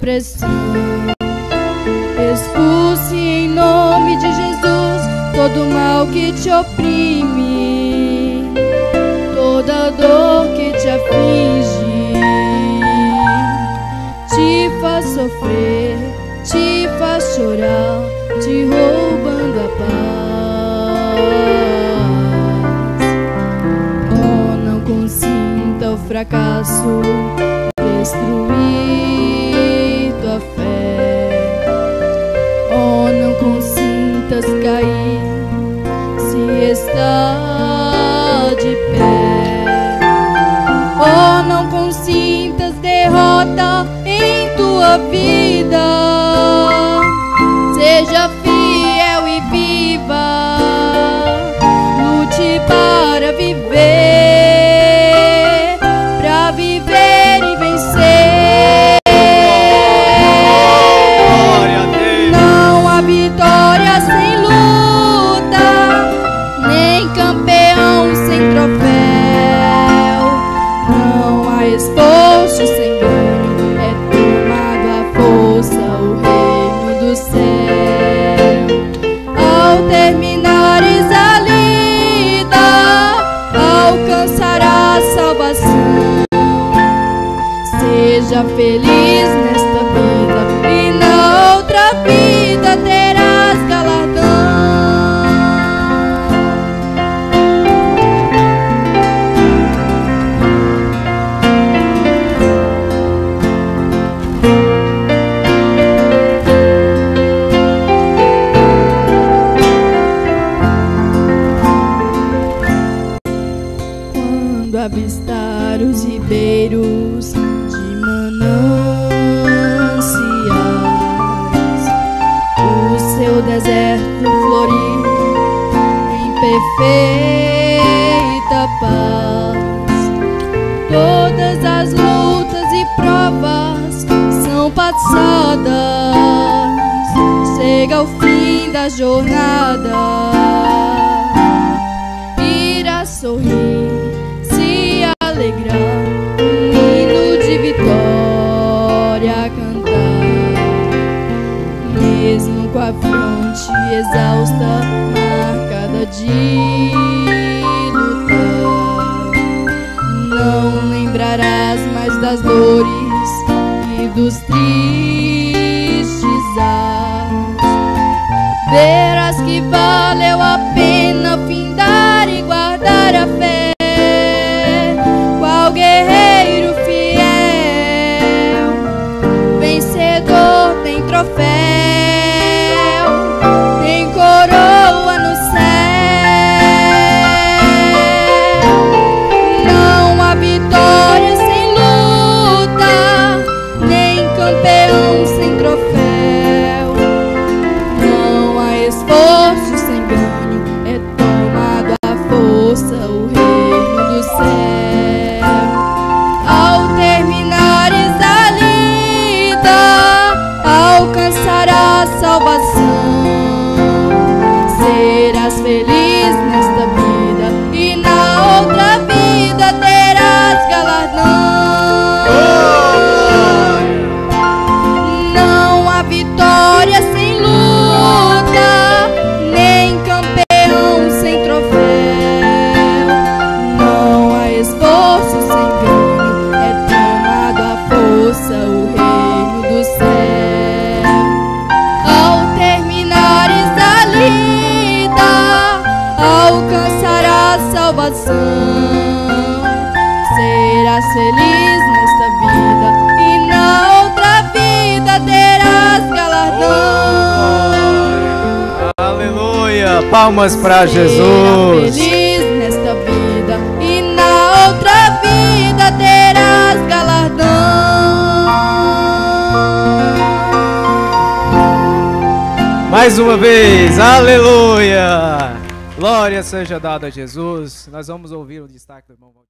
depressão. Expulse em nome de Jesus todo mal que te oprime, toda dor que te aflige, te faz sofrer, te faz chorar, te roubando a paz. Oh, não consinta o fracasso destruir tua fé. Oh, não consintas cair se está de pé. Oh, não consintas derrota em tua vida. Seja fiel e viva, lute para viver e vencer. Não há vitória sem luta, nem campeão sem troféu. Não há esforço sem ganho, é tomado à força o reino do céu. Ao terminares a lida, alcançarás salvação. Seja feliz nesta vida e na outra vida terás galardão. Quando avistar os ribeiros de mananciais, o seu deserto florir em perfeita paz. Todas as lutas e provas são passadas, chega ao fim da jornada, irá sorrir, se alegrar, um hino de vitória a cantar. Mesmo com a fronte exausta, marcada de lutar, não lembrarás mais das dores e dos tristes atos. Verás que valeu a pena findar e guardar a fé. Qual guerreiro fiel, vencedor, tem troféu, tem coroa no céu. Não há vitória sem luta, nem campeão sem troféu. Não há esforço sem ganho, é tomado à força o reino do céu. Ao terminares a lida, alcançarás salvação. Serás feliz nesta vida e na outra vida terás galardão. Não há vitória sem luta, nem campeão sem troféu. Não há esforço sem ganho, é tomado à força o reino do céu. Ao terminares a lida, alcançarás salvação. Serás feliz nesta vida e na outra vida terás galardão. Aleluia! Palmas para Serás Jesus. feliz nesta vida e na outra vida terás galardão. Mais uma vez, aleluia! Glória seja dada a Jesus. Nós vamos ouvir o destaque do irmão.